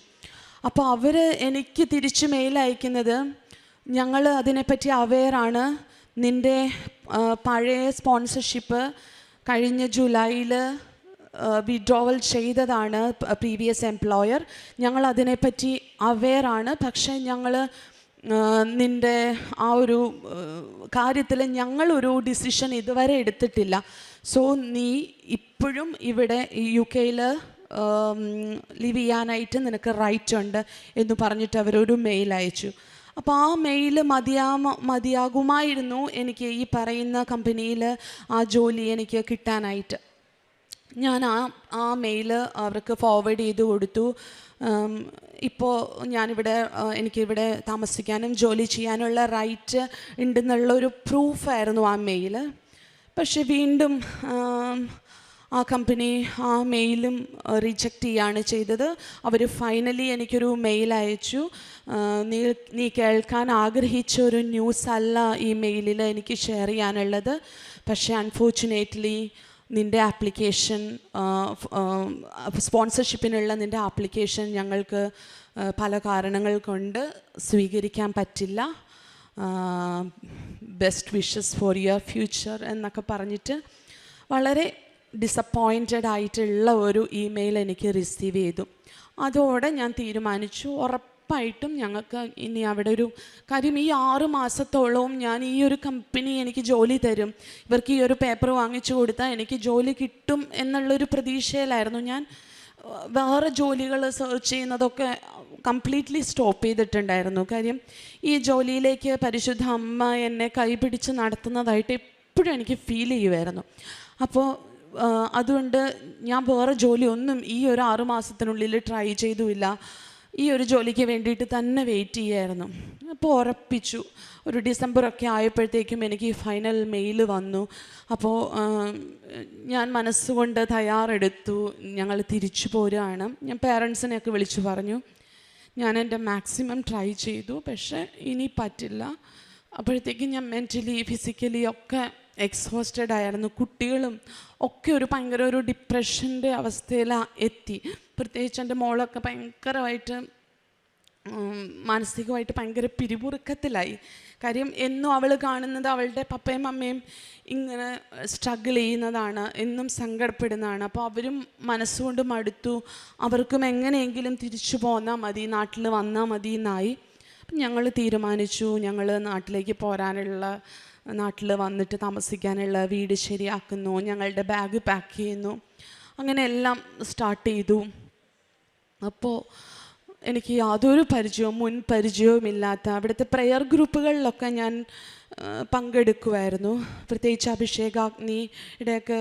[SPEAKER 4] അപ്പോൾ അവർ എനിക്ക് തിരിച്ച് മെയിൽ അയക്കുന്നത്, ഞങ്ങൾ അതിനെപ്പറ്റി അവെയറാണ്, നിൻ്റെ പഴയ സ്പോൺസർഷിപ്പ് കഴിഞ്ഞ ജൂലൈയിൽ വിഡ്രോവൽ ചെയ്തതാണ് പ്രീവിയസ് എംപ്ലോയർ, ഞങ്ങൾ അതിനെപ്പറ്റി അവെയറാണ്. പക്ഷേ ഞങ്ങൾ നിൻ്റെ ആ ഒരു കാര്യത്തിൽ ഞങ്ങളൊരു ഡിസിഷൻ ഇതുവരെ എടുത്തിട്ടില്ല. സോ നീ ഇപ്പോഴും ഇവിടെ UK ലിവ് ചെയ്യാനായിട്ട് നിനക്ക് റൈറ്റ് ഉണ്ട് എന്ന് പറഞ്ഞിട്ട് അവരൊരു മെയിൽ അയച്ചു. അപ്പോൾ ആ മെയിൽ മതിയാകുമായിരുന്നു എനിക്ക് ഈ പറയുന്ന കമ്പനിയിൽ ആ ജോലി എനിക്ക് കിട്ടാനായിട്ട്. ഞാൻ ആ മെയിൽ അവർക്ക് ഫോർവേഡ് ചെയ്ത് കൊടുത്തു. ഇപ്പോൾ എനിക്കിവിടെ താമസിക്കാനും ജോലി ചെയ്യാനുള്ള റൈറ്റ് ഉണ്ടെന്നുള്ളൊരു പ്രൂഫായിരുന്നു ആ മെയിൽ. പക്ഷെ വീണ്ടും ആ കമ്പനി ആ മെയിലും റിജക്റ്റ് ചെയ്യാണ് ചെയ്തത്. അവർ ഫൈനലി എനിക്കൊരു മെയിൽ അയച്ചു, നീ കേൾക്കാൻ ആഗ്രഹിച്ച ഒരു ന്യൂസ് അല്ല ഈ മെയിലിൽ എനിക്ക് ഷെയർ ചെയ്യാനുള്ളത്. പക്ഷേ അൺഫോർച്ചുനേറ്റ്ലി നിൻ്റെ ആപ്ലിക്കേഷൻ സ്പോൺസർഷിപ്പിനുള്ള നിൻ്റെ ആപ്ലിക്കേഷൻ ഞങ്ങൾക്ക് പല കാരണങ്ങൾ കൊണ്ട് സ്വീകരിക്കാൻ പറ്റില്ല. Best wishes for your future എന്നൊക്കെ പറഞ്ഞിട്ട് വളരെ ഡിസപ്പോയിൻറ്റഡ് ആയിട്ടുള്ള ഒരു ഇമെയിൽ എനിക്ക് റിസീവ് ചെയ്തു. അതോടെ ഞാൻ തീരുമാനിച്ചു, ഉറപ്പായിട്ടും ഞങ്ങൾക്ക് ഇനി അവിടെ ഒരു കാര്യം, ഈ 6 മാസത്തോളവും ഞാൻ ഈ ഒരു കമ്പനി എനിക്ക് ജോലി തരും, ഇവർക്ക് ഈ ഒരു പേപ്പർ വാങ്ങിച്ചു കൊടുത്താൽ എനിക്ക് ജോലി കിട്ടും എന്നുള്ളൊരു പ്രതീക്ഷയിലായിരുന്നു ഞാൻ. വേറെ ജോലികൾ സെർച്ച് ചെയ്യുന്നതൊക്കെ കംപ്ലീറ്റ്ലി സ്റ്റോപ്പ് ചെയ്തിട്ടുണ്ടായിരുന്നു. കാര്യം ഈ ജോലിയിലേക്ക് പരിശുദ്ധ അമ്മ എന്നെ കൈപിടിച്ച് നടത്തുന്നതായിട്ട് എപ്പോഴും എനിക്ക് ഫീൽ ചെയ്യുമായിരുന്നു. അപ്പോൾ അതുകൊണ്ട് ഞാൻ വേറെ ജോലി ഒന്നും ഈ ഒരു 6 മാസത്തിനുള്ളിൽ ട്രൈ ചെയ്തുമില്ല. ഈ ഒരു ജോലിക്ക് വേണ്ടിയിട്ട് തന്നെ വെയിറ്റ് ചെയ്യായിരുന്നു. അപ്പോൾ ഉറപ്പിച്ചു. ഒരു ഡിസംബറൊക്കെ ആയപ്പോഴത്തേക്കും എനിക്ക് ഫൈനൽ മെയിൽ വന്നു. അപ്പോൾ ഞാൻ മനസ്സുകൊണ്ട് തയ്യാറെടുത്തു, ഞങ്ങൾ തിരിച്ചു പോരുകയാണ്. ഞാൻ പേരൻസിനെയൊക്കെ വിളിച്ചു പറഞ്ഞു, ഞാൻ എൻ്റെ മാക്സിമം ട്രൈ ചെയ്തു, പക്ഷേ ഇനി പറ്റില്ല. അപ്പോഴത്തേക്കും ഞാൻ മെൻ്റലി ഫിസിക്കലി ഒക്കെ എക്സോസ്റ്റഡ് ആയിരുന്നു. കുട്ടികളും ഒക്കെ ഭയങ്കര ഒരു ഡിപ്രഷൻ്റെ അവസ്ഥയിലാണ് എത്തി. പ്രത്യേകിച്ച് എൻ്റെ മോളൊക്കെ ഭയങ്കരമായിട്ട് മാനസികമായിട്ട് ഭയങ്കര പിരിമുറുക്കത്തിലായി. കാര്യം എന്നും അവൾ കാണുന്നത് അവളുടെ പപ്പയും അമ്മയും ഇങ്ങനെ സ്ട്രഗിൾ ചെയ്യുന്നതാണ്, എന്നും സങ്കടപ്പെടുന്നതാണ്. അപ്പോൾ അവരും മനസ്സുകൊണ്ട് മടുത്തു. അവർക്കും എങ്ങനെയെങ്കിലും തിരിച്ചു പോന്നാൽ മതി, നാട്ടിൽ വന്നാൽ മതി എന്നായി. അപ്പം ഞങ്ങൾ തീരുമാനിച്ചു, ഞങ്ങൾ നാട്ടിലേക്ക് പോരാനുള്ള, നാട്ടിൽ വന്നിട്ട് താമസിക്കാനുള്ള വീട് ശരിയാക്കുന്നു, ഞങ്ങളുടെ ബാഗ് പാക്ക് ചെയ്യുന്നു, അങ്ങനെ എല്ലാം സ്റ്റാർട്ട് ചെയ്തു. അപ്പോൾ എനിക്ക് യാതൊരു മുൻ പരിചയവുമില്ലാത്ത അവിടുത്തെ പ്രെയർ ഗ്രൂപ്പുകളിലൊക്കെ ഞാൻ പങ്കെടുക്കുമായിരുന്നു. പ്രത്യേകിച്ച് അഭിഷേകാഗ്നിയുടെയൊക്കെ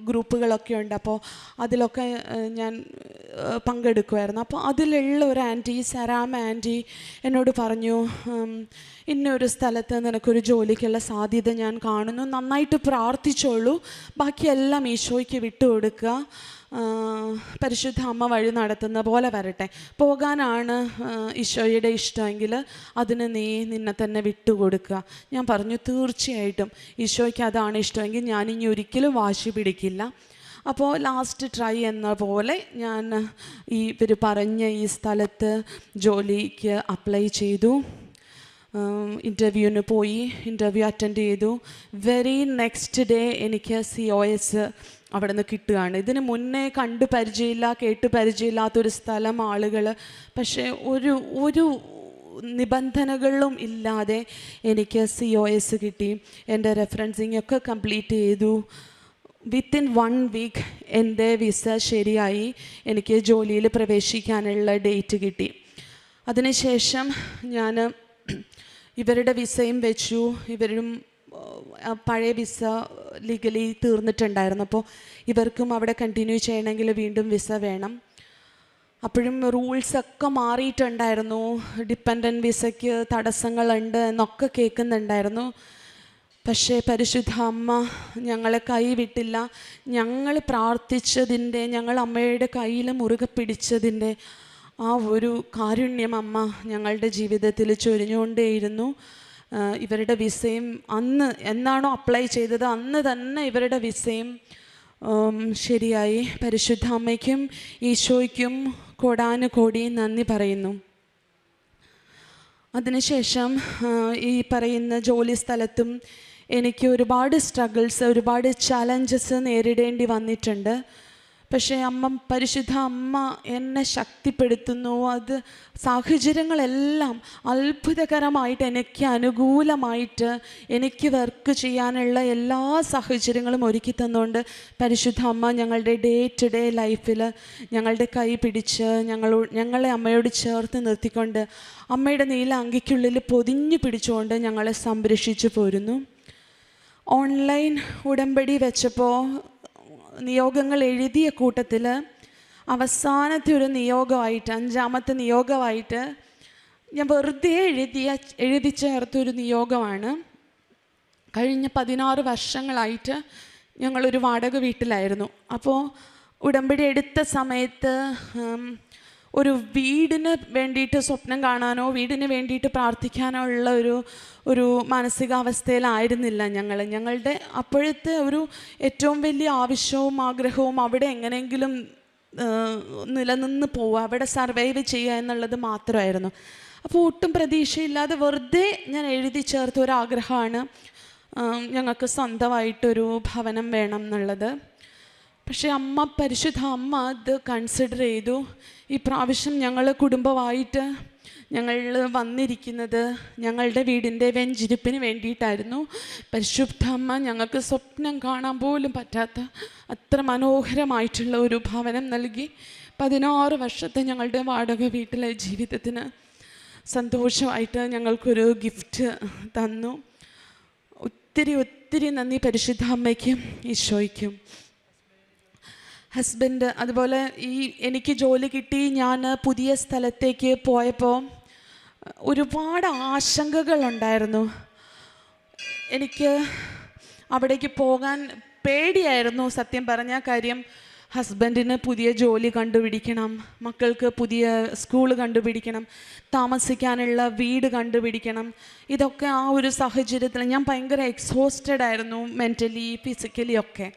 [SPEAKER 4] ഗ്രൂപ്പുകളൊക്കെ ഉണ്ട്. അപ്പോൾ അതിലൊക്കെ ഞാൻ പങ്കെടുക്കുമായിരുന്നു. അപ്പോൾ അതിലുള്ള ഒരു ആൻറ്റി, സരാമ ആൻറ്റി എന്നോട് പറഞ്ഞു, ഇന്നൊരു സ്ഥലത്ത് നിനക്കൊരു ജോലിക്കുള്ള സാധ്യത ഞാൻ കാണുന്നു, നന്നായിട്ട് പ്രാർത്ഥിച്ചോളൂ, ബാക്കിയെല്ലാം ഈശോയ്ക്ക് വിട്ടുകൊടുക്കുക, പരിശുദ്ധ അമ്മ വഴി നടത്തുന്ന പോലെ വരട്ടെ, പോകാനാണ് ഈശോയുടെ ഇഷ്ടമെങ്കിൽ അതിന് നിന്നെ തന്നെ വിട്ടുകൊടുക്കുക. ഞാൻ പറഞ്ഞു, തീർച്ചയായിട്ടും ഈശോയ്ക്ക് അതാണ് ഇഷ്ടമെങ്കിൽ ഞാൻ ഇനി ഒരിക്കലും വാശി പിടിക്കില്ല. അപ്പോൾ ലാസ്റ്റ് ട്രൈ എന്ന പോലെ ഞാൻ ഇവർ പറഞ്ഞ ഈ സ്ഥലത്ത് ജോലിക്ക് അപ്ലൈ ചെയ്തു. ഇൻ്റർവ്യൂവിന് പോയി, ഇൻ്റർവ്യൂ അറ്റൻഡ് ചെയ്തു. വെരി നെക്സ്റ്റ് ഡേ എനിക്ക് COS അവിടെ നിന്ന് കിട്ടുകയാണ്. ഇതിന് മുന്നേ കണ്ട് പരിചയമില്ല, കേട്ട് പരിചയമില്ലാത്തൊരു സ്ഥലം, ആളുകൾ, പക്ഷേ ഒരു നിബന്ധനകളും ഇല്ലാതെ എനിക്ക് COS കിട്ടി. എൻ്റെ റെഫറൻസിങ് ഒക്കെ കംപ്ലീറ്റ് ചെയ്തു. വിത്തിൻ 1 വീക്ക് എൻ്റെ വിസ ശരിയായി, എനിക്ക് ജോലിയിൽ പ്രവേശിക്കാനുള്ള ഡേറ്റ് കിട്ടി. അതിനുശേഷം ഞാൻ ഇവരുടെ വിസയും വെച്ചു. ഇവരും പഴയ വിസ ലീഗലി തീർന്നിട്ടുണ്ടായിരുന്നു. അപ്പോൾ ഇവർക്കും അവിടെ കണ്ടിന്യൂ ചെയ്യണമെങ്കിൽ വീണ്ടും വിസ വേണം. അപ്പോഴും റൂൾസൊക്കെ മാറിയിട്ടുണ്ടായിരുന്നു. ഡിപ്പെൻഡൻറ്റ് വിസയ്ക്ക് തടസ്സങ്ങളുണ്ട് എന്നൊക്കെ കേൾക്കുന്നുണ്ടായിരുന്നു. പക്ഷേ പരിശുദ്ധ അമ്മ ഞങ്ങളെ കൈവിട്ടില്ല. ഞങ്ങൾ പ്രാർത്ഥിച്ചതിൻ്റെ, ഞങ്ങൾ അമ്മയുടെ കയ്യിൽ മുറുകെ പിടിച്ചതിൻ്റെ ആ ഒരു കാരുണ്യം അമ്മ ഞങ്ങളുടെ ജീവിതത്തിൽ ചൊരിഞ്ഞുകൊണ്ടേയിരുന്നു. ഇവരുടെ വിസയും അന്ന് എന്നാണോ അപ്ലൈ ചെയ്തത് അന്ന് തന്നെ ഇവരുടെ വിസയും ശരിയായി. പരിശുദ്ധ അമ്മയ്ക്കും ഈശോയ്ക്കും കോടാനുകോടി നന്ദി പറയുന്നു. അതിനുശേഷം ഈ പറയുന്ന ജോലി സ്ഥലത്തും എനിക്ക് ഒരുപാട് സ്ട്രഗിൾസ്, ഒരുപാട് ചലഞ്ചസ് നേരിടേണ്ടി വന്നിട്ടുണ്ട്. പക്ഷേ പരിശുദ്ധ അമ്മ എന്നെ ശക്തിപ്പെടുത്തുന്നു. അത് സാഹചര്യങ്ങളെല്ലാം അത്ഭുതകരമായിട്ട് എനിക്ക് അനുകൂലമായിട്ട് എനിക്ക് വർക്ക് ചെയ്യാനുള്ള എല്ലാ സാഹചര്യങ്ങളും ഒരുക്കി തന്നുകൊണ്ട് പരിശുദ്ധ അമ്മ ഞങ്ങളുടെ ഡേ ടു ഡേ ലൈഫിൽ ഞങ്ങളുടെ കൈ പിടിച്ച് ഞങ്ങളെ അമ്മയോട് ചേർത്ത് നിർത്തിക്കൊണ്ട് അമ്മയുടെ നീല അങ്കിക്കുള്ളിൽ പൊതിഞ്ഞു പിടിച്ചുകൊണ്ട് ഞങ്ങളെ സംരക്ഷിച്ചു പോരുന്നു. ഓൺലൈൻ ഉടമ്പടി വെച്ചപ്പോൾ നിയോഗങ്ങൾ എഴുതിയ കൂട്ടത്തിൽ അവസാനത്തെ ഒരു നിയോഗമായിട്ട്, 5ാമത്തെ നിയോഗമായിട്ട് ഞാൻ വെറുതെ എഴുതി ചേർത്തൊരു നിയോഗമാണ്. കഴിഞ്ഞ 16 വർഷങ്ങളായിട്ട് ഞങ്ങളൊരു വാടക വീട്ടിലായിരുന്നു. അപ്പോൾ ഉടമ്പടി എടുത്ത സമയത്ത് ഒരു വീടിന് വേണ്ടിയിട്ട് സ്വപ്നം കാണാനോ വീടിന് വേണ്ടിയിട്ട് പ്രാർത്ഥിക്കാനോ ഉള്ള ഒരു മാനസികാവസ്ഥയിലായിരുന്നില്ല ഞങ്ങളുടെ അപ്പോഴത്തെ ഒരു ഏറ്റവും വലിയ ആവശ്യവും ആഗ്രഹവും അവിടെ എങ്ങനെയെങ്കിലും നിലനിന്ന് പോവുക, അവിടെ സർവൈവ് ചെയ്യുക എന്നുള്ളത് മാത്രമായിരുന്നു. അപ്പോൾ ഒട്ടും പ്രതീക്ഷയില്ലാതെ വെറുതെ ഞാൻ എഴുതി ചേർത്ത ഒരാഗ്രഹമാണ് ഞങ്ങൾക്ക് സ്വന്തമായിട്ടൊരു ഭവനം വേണം എന്നുള്ളത്. പക്ഷേ പരിശുദ്ധ അമ്മ അത് കൺസിഡർ ചെയ്തു. ഈ പ്രാവശ്യം ഞങ്ങൾ കുടുംബമായിട്ട് ഞങ്ങൾ വന്നിരിക്കുന്നത് ഞങ്ങളുടെ വീടിൻ്റെ വെഞ്ചിരിപ്പിന് വേണ്ടിയിട്ടായിരുന്നു. പരിശുദ്ധ അമ്മ ഞങ്ങൾക്ക് സ്വപ്നം കാണാൻ പോലും പറ്റാത്ത അത്ര മനോഹരമായിട്ടുള്ള ഒരു ഭവനം നൽകി 16 വർഷത്തെ ഞങ്ങളുടെ വാടക വീട്ടിലെ ജീവിതത്തിന് സന്തോഷമായിട്ട് ഞങ്ങൾക്കൊരു ഗിഫ്റ്റ് തന്നു. ഒത്തിരി ഒത്തിരി നന്ദി പരിശുദ്ധ അമ്മയ്ക്കും ഈശോയ്ക്കും. ഹസ്ബൻഡ് അതുപോലെ എനിക്ക് ജോലി കിട്ടി, ഞാൻ പുതിയ സ്ഥലത്തേക്ക് പോയപ്പോൾ ഒരുപാട് ആശങ്കകളുണ്ടായിരുന്നു. എനിക്ക് അവിടേക്ക് പോകാൻ പേടിയായിരുന്നു സത്യം പറഞ്ഞ കാര്യം. ഹസ്ബൻഡിന് പുതിയ ജോലി കണ്ടുപിടിക്കണം, മക്കൾക്ക് പുതിയ സ്കൂൾ കണ്ടുപിടിക്കണം, താമസിക്കാനുള്ള വീട് കണ്ടുപിടിക്കണം. ഇതൊക്കെ ആ ഒരു സാഹചര്യത്തിൽ ഞാൻ ഭയങ്കര എക്സോസ്റ്റഡ് ആയിരുന്നു, മെൻ്റലി ഫിസിക്കലി ഒക്കെ.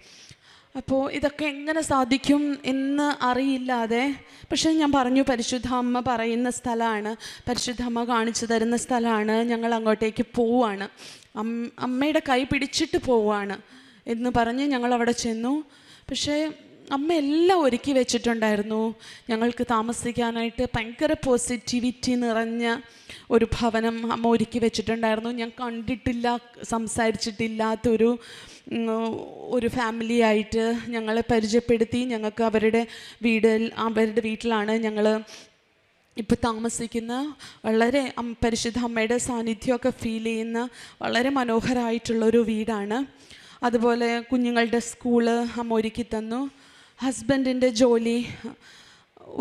[SPEAKER 4] അപ്പോൾ ഇതൊക്കെ എങ്ങനെ സാധിക്കും എന്ന് അറിയില്ലാതെ, പക്ഷേ ഞാൻ പറഞ്ഞു പരിശുദ്ധ അമ്മ പറയുന്ന സ്ഥലമാണ്, പരിശുദ്ധ അമ്മ കാണിച്ചു തരുന്ന സ്ഥലമാണ്, ഞങ്ങൾ അങ്ങോട്ടേക്ക് പോവുകയാണ്, അമ്മയുടെ കൈ പിടിച്ചിട്ട് പോവുകയാണ് എന്ന് പറഞ്ഞ് ഞങ്ങൾ അവിടെ ചെന്നു. പക്ഷേ അമ്മ എല്ലാം ഒരുക്കി വെച്ചിട്ടുണ്ടായിരുന്നു ഞങ്ങൾക്ക് താമസിക്കാനായിട്ട്. ഭയങ്കര പോസിറ്റിവിറ്റി നിറഞ്ഞ ഒരു ഭവനം അമ്മ ഒരുക്കി വെച്ചിട്ടുണ്ടായിരുന്നു. ഞാൻ കണ്ടിട്ടില്ല, സംസാരിച്ചിട്ടില്ലാത്തൊരു ഫാമിലി ആയിട്ട് ഞങ്ങളെ പരിചയപ്പെടുത്തി. ഞങ്ങൾക്ക് അവരുടെ വീട്ടിലാണ് ഞങ്ങൾ ഇപ്പോൾ താമസിക്കുന്ന. വളരെ പരിശുദ്ധ അമ്മയുടെ സാന്നിധ്യമൊക്കെ ഫീൽ ചെയ്യുന്ന വളരെ മനോഹരമായിട്ടുള്ളൊരു വീടാണ്. അതുപോലെ കുഞ്ഞുങ്ങളുടെ സ്കൂള് അമ്മ ഒരുക്കി തന്നു. ഹസ്ബൻഡിൻ്റെ ജോലി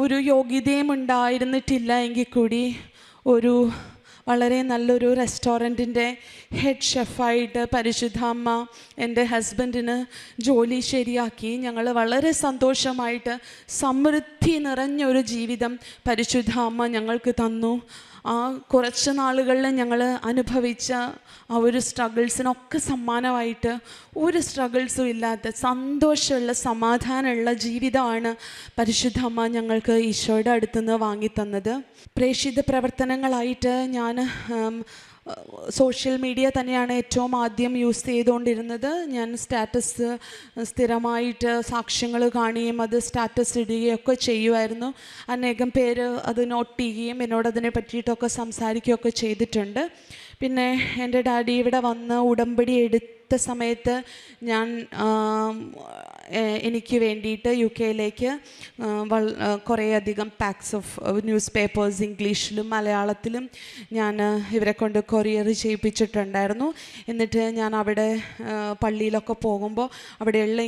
[SPEAKER 4] ഒരു യോഗ്യതയും ഉണ്ടായിരുന്നിട്ടില്ല എങ്കിൽ കൂടി വളരെ നല്ലൊരു റെസ്റ്റോറൻറ്റിൻ്റെ ഹെഡ് ഷെഫായിട്ട് പരിശുദ്ധ അമ്മ എൻ്റെ ഹസ്ബൻഡിന് ജോലി ശരിയാക്കി. ഞങ്ങൾ വളരെ സന്തോഷമായിട്ട് സമൃദ്ധി നിറഞ്ഞൊരു ജീവിതം പരിശുദ്ധ അമ്മ ഞങ്ങൾക്ക് തന്നു. ആ കുറച്ച് നാളുകളിൽ ഞങ്ങൾ അനുഭവിച്ച ആ ഒരു സ്ട്രഗിൾസിനൊക്കെ സമ്മാനമായിട്ട് ഒരു സ്ട്രഗിൾസും ഇല്ലാത്ത സന്തോഷമുള്ള സമാധാനമുള്ള ജീവിതമാണ് പരിശുദ്ധ അമ്മ ഞങ്ങൾക്ക് ഈശോയുടെ അടുത്തുനിന്ന് വാങ്ങിത്തന്നത്. പ്രേക്ഷിത പ്രവർത്തനങ്ങളായിട്ട് ഞാൻ സോഷ്യൽ മീഡിയ തന്നെയാണ് ഏറ്റവും ആദ്യം യൂസ് ചെയ്തുകൊണ്ടിരുന്നത്. ഞാൻ സ്റ്റാറ്റസ് സ്ഥിരമായിട്ട് സാക്ഷ്യങ്ങൾ കാണുകയും അത് സ്റ്റാറ്റസ് ഇടുകയൊക്കെ ചെയ്യുമായിരുന്നു. അനേകം പേര് അത് നോട്ട് ചെയ്യുകയും എന്നോട് അതിനെ പറ്റിയിട്ടൊക്കെ സംസാരിക്കുകയൊക്കെ ചെയ്തിട്ടുണ്ട്. പിന്നെ എൻ്റെ ഡാഡി ഇവിടെ വന്ന് ഉടമ്പടി എടുത്ത സമയത്ത് ഞാൻ എനിക്ക് വേണ്ടിയിട്ട് UK കുറേയധികം പാക്സ് ഓഫ് ന്യൂസ് പേപ്പേഴ്സ് ഇംഗ്ലീഷിലും മലയാളത്തിലും ഞാൻ ഇവരെ കൊണ്ട് കൊറിയർ ചെയ്യിപ്പിച്ചിട്ടുണ്ടായിരുന്നു. എന്നിട്ട് ഞാൻ അവിടെ പള്ളിയിലൊക്കെ പോകുമ്പോൾ അവിടെയുള്ള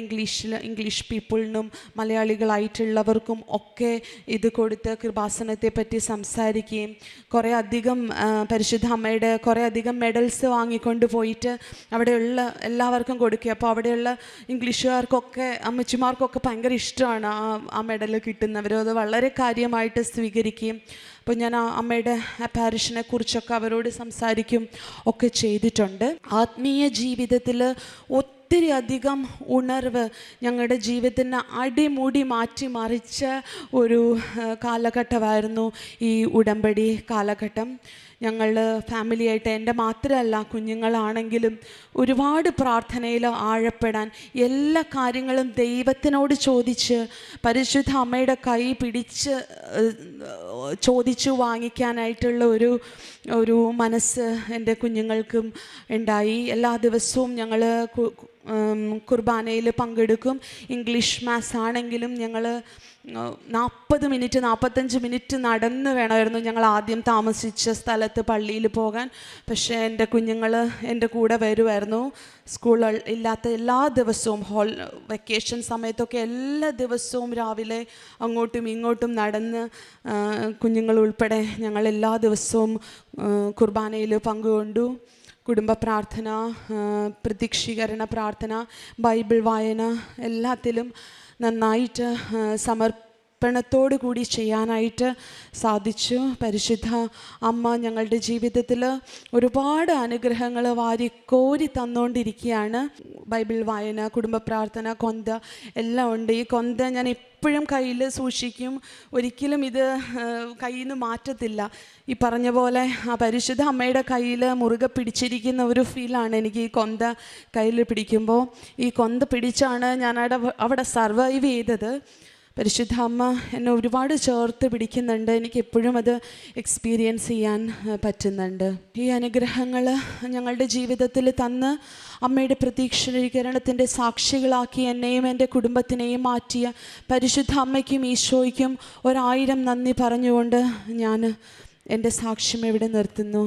[SPEAKER 4] ഇംഗ്ലീഷ് പീപ്പിളിനും മലയാളികളായിട്ടുള്ളവർക്കും ഒക്കെ ഇത് കൊടുത്ത് കൃപാസനത്തെ പറ്റി സംസാരിക്കുകയും കുറേ അധികം പരിശുദ്ധ അമ്മയുടെ കുറേ അധികം മെഡൽസ് വാങ്ങിക്കൊണ്ട് പോയിട്ട് അവിടെയുള്ള എല്ലാവർക്കും കൊടുക്കുക. അപ്പോൾ അവിടെയുള്ള ഇംഗ്ലീഷുകാർക്കൊക്കെ അമ്മച്ചിമാർക്കൊക്കെ ഭയങ്കര ഇഷ്ടമാണ് ആ മെഡൽ കിട്ടുന്നവർ. അത് വളരെ കാര്യമായിട്ട് സ്വീകരിക്കുകയും അപ്പോൾ ഞാൻ അമ്മയുടെ പാരിഷിനെ കുറിച്ചൊക്കെ അവരോട് സംസാരിക്കും ഒക്കെ ചെയ്തിട്ടുണ്ട്. ആത്മീയ ജീവിതത്തിൽ ഒത്തിരി അധികം ഉണർവ് ഞങ്ങളുടെ ജീവിതത്തിന് അടിമുടി മാറ്റിമറിച്ച ഒരു കാലഘട്ടമായിരുന്നു ഈ ഉടമ്പടി കാലഘട്ടം. ഞങ്ങൾ ഫാമിലിയായിട്ട് എൻ്റെ മാത്രമല്ല കുഞ്ഞുങ്ങളാണെങ്കിലും ഒരുപാട് പ്രാർത്ഥനയിൽ ആഴപ്പെടാൻ എല്ലാ കാര്യങ്ങളും ദൈവത്തിനോട് ചോദിച്ച് പരിശുദ്ധ അമ്മയുടെ കൈ പിടിച്ച് ചോദിച്ചു വാങ്ങിക്കാനായിട്ടുള്ള ഒരു മനസ്സ് എൻ്റെ കുഞ്ഞുങ്ങൾക്കും ഉണ്ടായി. എല്ലാ ദിവസവും ഞങ്ങൾ കുർബാനയിൽ പങ്കെടുക്കും. ഇംഗ്ലീഷ് മാസ് ആണെങ്കിലും ഞങ്ങൾ 45 മിനിറ്റ് നടന്ന് വേണമായിരുന്നു ഞങ്ങൾ ആദ്യം താമസിച്ച സ്ഥലത്ത് പള്ളിയിൽ പോകാൻ. പക്ഷേ എൻ്റെ കുഞ്ഞുങ്ങൾ എൻ്റെ കൂടെ വരുമായിരുന്നു. സ്കൂൾ ഇല്ലാത്ത എല്ലാ ദിവസവും വെക്കേഷൻ സമയത്തൊക്കെ എല്ലാ ദിവസവും രാവിലെ അങ്ങോട്ടും ഇങ്ങോട്ടും നടന്ന് കുഞ്ഞുങ്ങൾ ഉൾപ്പെടെ ഞങ്ങൾ എല്ലാ ദിവസവും കുർബാനയിൽ പങ്കുകൊണ്ടു. കുടുംബ പ്രാർത്ഥന, പ്രതീക്ഷീകരണ പ്രാർത്ഥന, ബൈബിൾ വായന എല്ലാത്തിലും നന്നായിട്ട് സമർപ്പണത്തോടു കൂടി ചെയ്യാനായിട്ട് സാധിച്ചു. പരിശുദ്ധ അമ്മ ഞങ്ങളുടെ ജീവിതത്തിൽ ഒരുപാട് അനുഗ്രഹങ്ങൾ വാരിക്കോരി തന്നുകൊണ്ടിരിക്കുകയാണ്. ബൈബിൾ വായന, കുടുംബ പ്രാർത്ഥന, കൊന്ത എല്ലാം ഉണ്ട്. ഈ കൊന്ത ഞാൻ എപ്പോഴും കയ്യിൽ സൂക്ഷിക്കും, ഒരിക്കലും ഇത് കയ്യിൽ നിന്ന് മാറ്റത്തില്ല. ഈ പറഞ്ഞ പോലെ ആ പരിശുദ്ധ അമ്മയുടെ കയ്യിൽ മുറുകെ പിടിച്ചിരിക്കുന്ന ഒരു ഫീലാണ് എനിക്ക് ഈ കൊന്ത കയ്യിൽ പിടിക്കുമ്പോൾ. ഈ കൊന്ത പിടിച്ചാണ് ഞാൻ അവിടെ സർവൈവ് ചെയ്തത്. പരിശുദ്ധ അമ്മ എന്നെ ഒരുപാട് ചേർത്ത് പിടിക്കുന്നുണ്ട്. എനിക്ക് എപ്പോഴും അത് എക്സ്പീരിയൻസ് ചെയ്യാൻ പറ്റുന്നുണ്ട്. ഈ അനുഗ്രഹങ്ങൾ ഞങ്ങളുടെ ജീവിതത്തിൽ തന്ന് അമ്മയുടെ പ്രതീക്ഷീകരണത്തിൻ്റെ സാക്ഷികളാക്കി എന്നെയും എൻ്റെ കുടുംബത്തിനെയും മാറ്റിയ പരിശുദ്ധ അമ്മയ്ക്കും ഈശോയ്ക്കും 1000 നന്ദി പറഞ്ഞുകൊണ്ട് ഞാൻ എൻ്റെ സാക്ഷ്യം ഇവിടെ നിർത്തുന്നു.